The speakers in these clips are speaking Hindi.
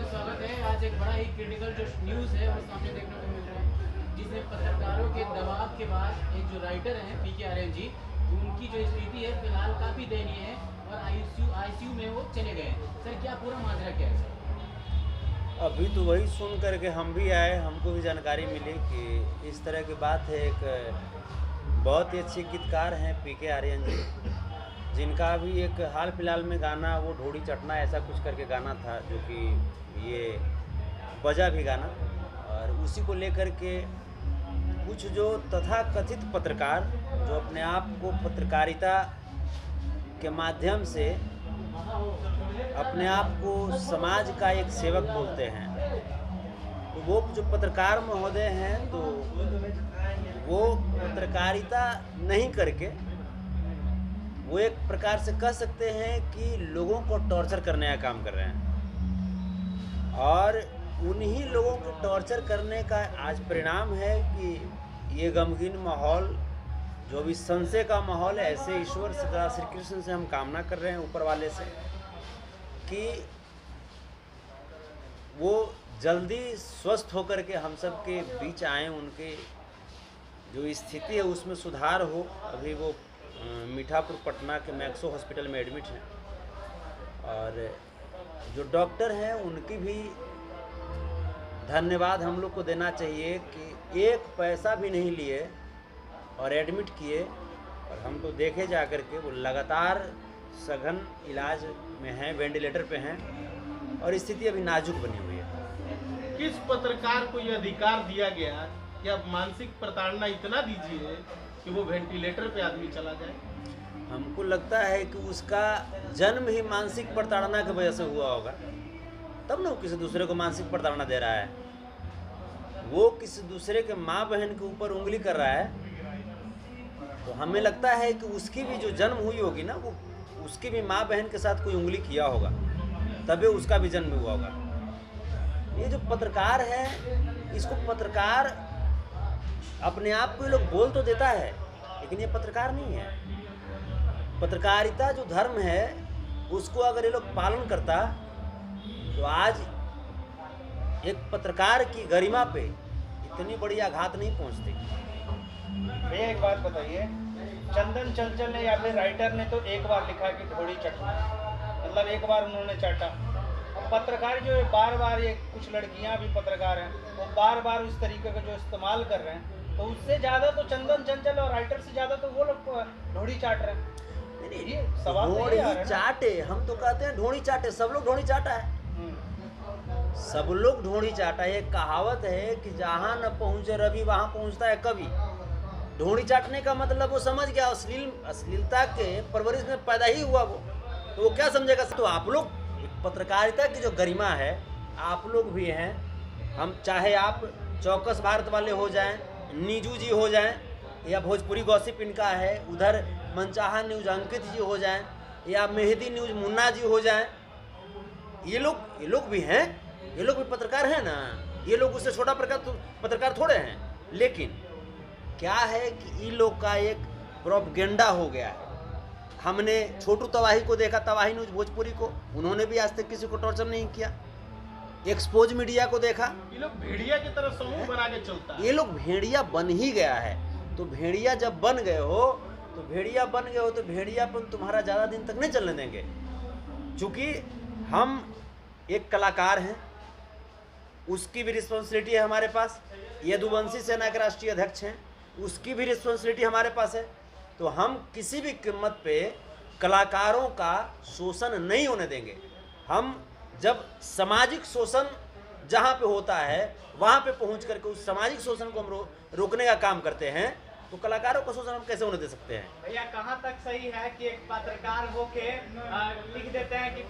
में स्वागत है। आज एक बड़ा ही क्रिटिकल जो न्यूज़ है वो सामने देखने को मिल रहा है, जिसमें पत्रकारों के दबाव के बाद एक जो राइटर हैं पीके आर्यन जी, उनकी जो स्थिति है फिलहाल काफ़ी दयनीय है और आईसीयू में वो चले गए हैं। सर क्या पूरा माजरा क्या है सर? अभी तो वही सुन करके हम भी आए, हमको भी जानकारी मिली कि इस तरह की बात है। एक बहुत ही अच्छे गीतकार हैं पीके आर्यन जी, जिनका भी एक हाल फिलहाल में गाना वो ढोड़ी चटना ऐसा कुछ करके गाना था, जो कि ये बजा भी गाना, और उसी को लेकर के कुछ जो तथाकथित पत्रकार जो अपने आप को पत्रकारिता के माध्यम से अपने आप को समाज का एक सेवक बोलते हैं, तो वो जो पत्रकार महोदय हैं तो वो पत्रकारिता नहीं करके वो एक प्रकार से कह सकते हैं कि लोगों को टॉर्चर करने का काम कर रहे हैं। और उन्हीं लोगों को टॉर्चर करने का आज परिणाम है कि ये गमगीन माहौल, जो भी संशय का माहौल है, ऐसे ईश्वर श्री कृष्ण से हम कामना कर रहे हैं ऊपर वाले से कि वो जल्दी स्वस्थ होकर के हम सब के बीच आएँ, उनके जो स्थिति है उसमें सुधार हो। अभी वो मीठापुर पटना के मैक्सो हॉस्पिटल में एडमिट हैं, और जो डॉक्टर हैं उनकी भी धन्यवाद हम लोग को देना चाहिए कि एक पैसा भी नहीं लिए और एडमिट किए, और हम तो देखे जा कर के वो लगातार सघन इलाज में हैं, वेंटिलेटर पे हैं, और स्थिति अभी नाजुक बनी हुई है। किस पत्रकार को यह अधिकार दिया गया कि आप मानसिक प्रताड़ना इतना दीजिए कि वो वेंटिलेटर पे आदमी चला जाए? हमको लगता है कि उसका जन्म ही मानसिक प्रताड़ना की वजह से हुआ होगा, तब ना वो किसी दूसरे को मानसिक प्रताड़ना दे रहा है। वो किसी दूसरे के माँ बहन के ऊपर उंगली कर रहा है, तो हमें लगता है कि उसकी भी जो जन्म हुई होगी ना, वो उसकी भी माँ बहन के साथ कोई उंगली किया होगा, तभी उसका भी जन्म हुआ होगा। ये जो पत्रकार है, इसको पत्रकार अपने आप को ये लोग बोल तो देता है, लेकिन ये पत्रकार नहीं है। पत्रकारिता जो धर्म है उसको अगर ये लोग पालन करता तो आज एक पत्रकार की गरिमा पे इतनी बड़ी आघात नहीं पहुंचती। भैया एक बात बताइए, चंदन चंचल ने या फिर राइटर ने तो एक बार लिखा कि ढोड़ी चटना, मतलब एक बार उन्होंने चाटा। पत्रकार जो है बार बार, ये कुछ लड़कियां भी पत्रकार हैं, वो बार बार उस तरीके का जो इस्तेमाल कर रहे हैं, तो उससे ज़्यादा तो चंदन चंचल और राइटर से ज़्यादा तो वो लोग ढोड़ी चाट रहे हैं। ये सवाल तो ढोड़ी यही आ रहा है ना। चाटे, हम तो कहते हैं ढोड़ी चाटे, सब लोग ढोड़ी चाटा है, सब लोग ढोड़ी चाटा है। एक कहावत है कि जहाँ न पहुँचे रवि वहाँ पहुँचता है कवि। ढोड़ी चाटने का मतलब वो समझ गया, अश्लीलता के परवरिश में पैदा ही हुआ वो, तो वो क्या समझेगा। तो आप लोग, पत्रकारिता की जो गरिमा है, आप लोग भी हैं, हम चाहे आप चौकस भारत वाले हो जाएं, नीजू जी हो जाएं, या भोजपुरी गॉसिप इनका है, उधर मनचाहा न्यूज अंकित जी हो जाएं, या मेहदी न्यूज मुन्ना जी हो जाएं, ये लोग भी हैं, ये लोग भी पत्रकार हैं ना। ये लोग उससे छोटा पत्रकार थोड़े हैं। लेकिन क्या है कि इन लोग का एक प्रोपगेंडा हो गया है। हमने छोटू तवाही को देखा, तवाही न्यूज भोजपुरी को, उन्होंने भी आज तक किसी को टॉर्चर नहीं किया। एक्सपोज मीडिया को देखा, ये लोग भेड़िया की तरह समूह बना के चलता है। ये लोग भेड़िया बन ही गया है। तो भेड़िया जब बन गए हो तो भेड़ियापन तुम्हारा ज़्यादा दिन तक नहीं चलने देंगे। चूँकि हम एक कलाकार हैं, उसकी भी रिस्पॉन्सिबिलिटी है हमारे पास। यदुवंशी सेना के राष्ट्रीय अध्यक्ष हैं, उसकी भी रिस्पॉन्सिबिलिटी हमारे पास है। तो हम किसी भी कीमत पे कलाकारों का शोषण नहीं होने देंगे। हम जब सामाजिक शोषण जहाँ पे होता है वहाँ पे पहुँच करके उस सामाजिक शोषण को हम रोकने का काम करते हैं, तो कलाकारों का शोषण हम कैसे होने दे सकते हैं। भैया कहाँ तक सही है कि एक पत्रकार होके लिख देते हैं कि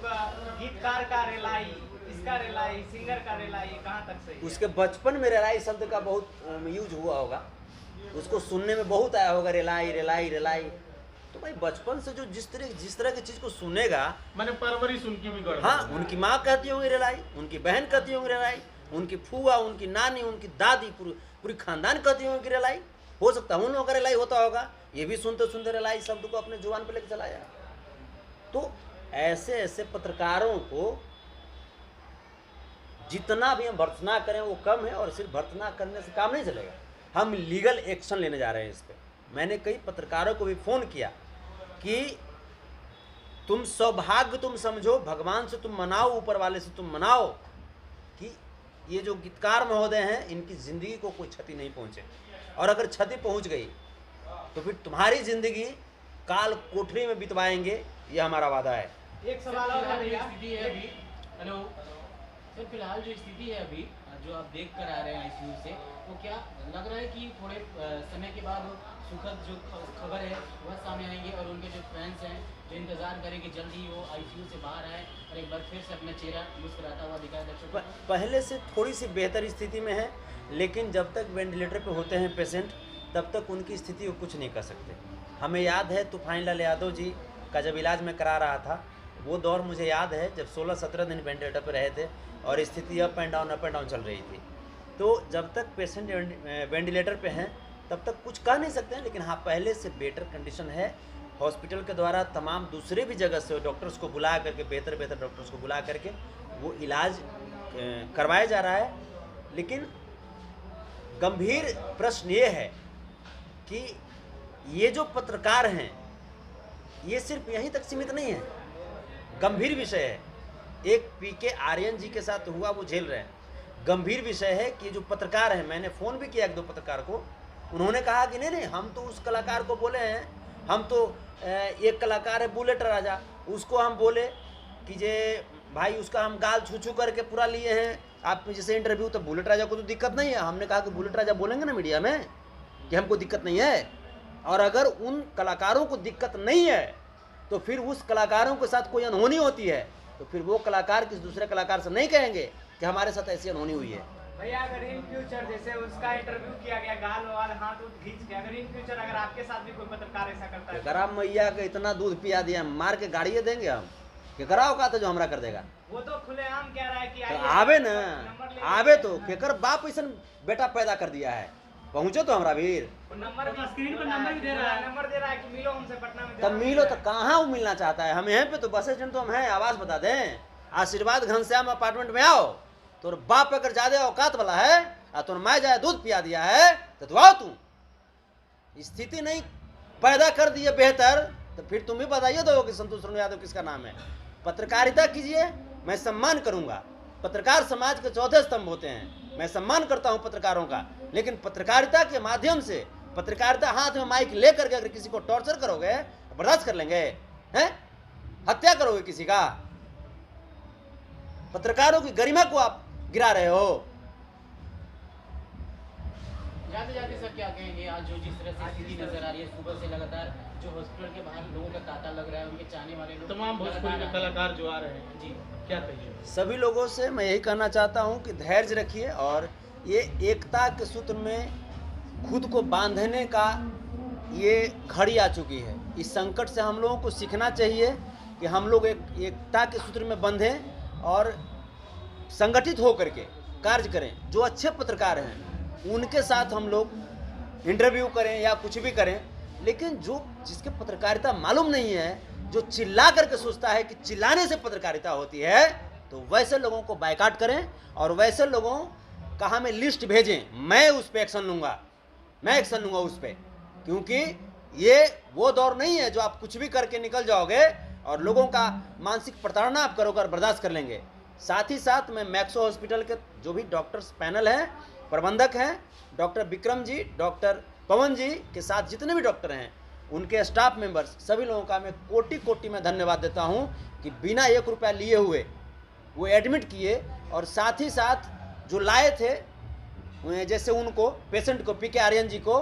गीतकार का रेलाई, इसका रेलाई, सिंगर का रेलाई, कहाँ तक सही है? उसके बचपन में रेलाई शब्द का बहुत यूज हुआ होगा, उसको सुनने में बहुत आया होगा, रेलाई रेलाई रेलाई। तो भाई बचपन से जो जिस तरह की चीज़ को सुनेगा, मैंने परवरिश उनकी भी गड़बड़। हाँ, उनकी माँ कहती होंगी रेलाई, उनकी बहन कहती होंगी रेलाई, उनकी फूआ, उनकी नानी, उनकी दादी, पूरी खानदान कहती होंगी रेलाई। हो सकता है उन लोगों का रेलाई होता होगा, ये भी सुनते सुनते रेलाई शब्द को अपने जुबान पर लेकर चलाया। तो ऐसे ऐसे पत्रकारों को जितना भी हम भर्त्सना करें वो कम है, और सिर्फ भर्त्सना करने से काम नहीं चलेगा, हम लीगल एक्शन लेने जा रहे हैं इस पर। मैंने कई पत्रकारों को भी फ़ोन किया कि तुम सौभाग्य तुम समझो, भगवान से तुम मनाओ, ऊपर वाले से तुम मनाओ कि ये जो गीतकार महोदय हैं इनकी ज़िंदगी को कोई क्षति नहीं पहुँचे, और अगर क्षति पहुँच गई तो फिर तुम्हारी ज़िंदगी काल कोठरी में बितवाएंगे, ये हमारा वादा है। एक सवाल और है भैया। स्थिति है अभी, हेलो सर, फिलहाल जो स्थिति है अभी जो आप देख कर आ रहे हैं आईसीयू से, वो क्या लग रहा है कि थोड़े समय के बाद सुखद जो खबर है वह सामने आएंगे, और उनके जो फैंस हैं जो इंतजार करेंगे जल्द ही वो आईसीयू से बाहर आए और एक बार फिर से अपना चेहरा मुस्कुराता हुआ दिखाए दर्शकों को? पहले से थोड़ी सी बेहतर स्थिति में है, लेकिन जब तक वेंटिलेटर पे होते हैं पेशेंट तब तक उनकी स्थिति को कुछ नहीं कर सकते। हमें याद है तूफानीलाल यादव जी का जब इलाज में करा रहा था, वो दौर मुझे याद है जब 16-17 दिन वेंटिलेटर पर रहे थे और स्थिति अप एंड डाउन चल रही थी। तो जब तक पेशेंट वेंटिलेटर पे हैं तब तक कुछ कह नहीं सकते हैं, लेकिन हाँ पहले से बेटर कंडीशन है। हॉस्पिटल के द्वारा तमाम दूसरे भी जगह से डॉक्टर्स को बुला करके, बेहतर डॉक्टर्स को बुला करके वो इलाज करवाया जा रहा है। लेकिन गंभीर प्रश्न ये है कि ये जो पत्रकार हैं ये सिर्फ यहीं तक सीमित नहीं है, गंभीर विषय है। एक पीके आर्यन जी के साथ हुआ, वो झेल रहे हैं। गंभीर विषय है कि जो पत्रकार हैं, मैंने फ़ोन भी किया 1-2 पत्रकार को, उन्होंने कहा कि नहीं हम तो उस कलाकार को बोले हैं, हम तो एक कलाकार है बुलेट राजा, उसको हम बोले कि जे भाई उसका हम गाल छू करके पूरा लिए हैं, आप जैसे इंटरव्यू, तो बुलेट राजा को तो दिक्कत नहीं है। हमने कहा कि बुलेट राजा बोलेंगे ना मीडिया में कि हमको दिक्कत नहीं है, और अगर उन कलाकारों को दिक्कत नहीं है तो फिर उस कलाकारों के साथ कोई अनहोनी होती है तो फिर वो कलाकार किसी दूसरे कलाकार से नहीं कहेंगे कि हमारे साथ ऐसी अनहोनी हुई है। भैया अगर इन फ्यूचर जैसे उसका इंटरव्यू किया गया गाल वाल हाथ खींच के, अगर इन फ्यूचर अगर आपके साथ भी कोई पत्रकार ऐसा करता है, अगर आप मैया के इतना दूध पिया दिया, मार के गाड़िए देंगे हम कि कराओ का तो जो हमरा कर देगा। वो तो खुलेआम कह रहा है कि तो आवे ना, आवे तो केकर बाप ऐसा बेटा पैदा कर दिया है, पहुँचो तो हमारा वीर। नंबर भी स्क्रीन पर नंबर भी दे रहा है, नंबर दे रहा है कि मिलो हमसे पटना में। तब मिलो तो कहाँ वो मिलना चाहता है? हम यहाँ पे तो बस स्टैंड तो हम हैं, आवाज़ बता दें, आशीर्वाद घनश्याम अपार्टमेंट में आओ। तो बाप अगर ज्यादा औकात वाला है और तो मैं जाए दूध पिया दिया है तो आओ। तू स्थिति नहीं पैदा कर दिए बेहतर, तो फिर तुम भी बताइए दो कि संतोष यादव किसका नाम है। पत्रकारिता कीजिए, मैं सम्मान करूंगा। पत्रकार समाज के चौथे स्तंभ होते हैं, मैं सम्मान करता हूं पत्रकारों का, लेकिन पत्रकारिता के माध्यम से, पत्रकारिता हाथ में माइक लेकर के अगर किसी को टॉर्चर करोगे तो बर्दाश्त कर लेंगे? हैं? हत्या करोगे किसी का? पत्रकारों की गरिमा को आप गिरा रहे हो। जाते जाते सर क्या कहेंगे, आज जो जिस तरह से स्थिति नजर आ रही है, सुबह से लगातार जो हॉस्पिटल के बाहर लोगों का तांता लग रहा है, उनके चाहने वाले लोग, तमाम भोजपुरी के कलाकार जो आ रहे हैं जी, क्या कहिए? सभी लोगों से मैं यही कहना चाहता हूं कि धैर्य रखिए, और ये एकता के सूत्र में खुद को बांधने का ये घड़ी आ चुकी है। इस संकट से हम लोगों को सीखना चाहिए कि हम लोग एकता के सूत्र में बंधें और संगठित होकर के कार्य करें। जो अच्छे पत्रकार हैं उनके साथ हम लोग इंटरव्यू करें या कुछ भी करें, लेकिन जो जिसके पत्रकारिता मालूम नहीं है, जो चिल्ला करके सोचता है कि चिल्लाने से पत्रकारिता होती है, तो वैसे लोगों को बायकॉट करें और वैसे लोगों का हमें लिस्ट भेजें। मैं उस पर एक्शन लूँगा, मैं एक्शन लूँगा उस पर, क्योंकि ये वो दौर नहीं है जो आप कुछ भी करके निकल जाओगे और लोगों का मानसिक प्रताड़ना आप करोगे और बर्दाश्त कर लेंगे। साथ ही साथ मैं मैक्सो हॉस्पिटल के जो भी डॉक्टर्स पैनल हैं, प्रबंधक हैं, डॉक्टर विक्रम जी, डॉक्टर पवन जी के साथ जितने भी डॉक्टर हैं, उनके स्टाफ मेंबर्स, सभी लोगों का मैं कोटि कोटि में धन्यवाद देता हूं कि बिना 1 रुपया लिए हुए वो एडमिट किए, और साथ ही साथ जो लाए थे जैसे उनको पेशेंट को, पीके आर्यन जी को,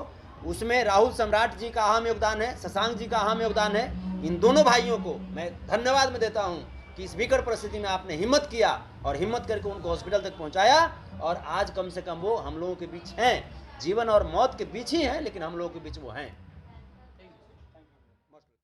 उसमें राहुल सम्राट जी का अहम योगदान है, शशांक जी का अहम योगदान है। इन दोनों भाइयों को मैं धन्यवाद में देता हूं कि इस विकट परिस्थिति में आपने हिम्मत किया और हिम्मत करके उनको हॉस्पिटल तक पहुंचाया, और आज कम से कम वो हम लोगों के बीच हैं। जीवन और मौत के बीच ही हैं, लेकिन हम लोगों के बीच वो हैं।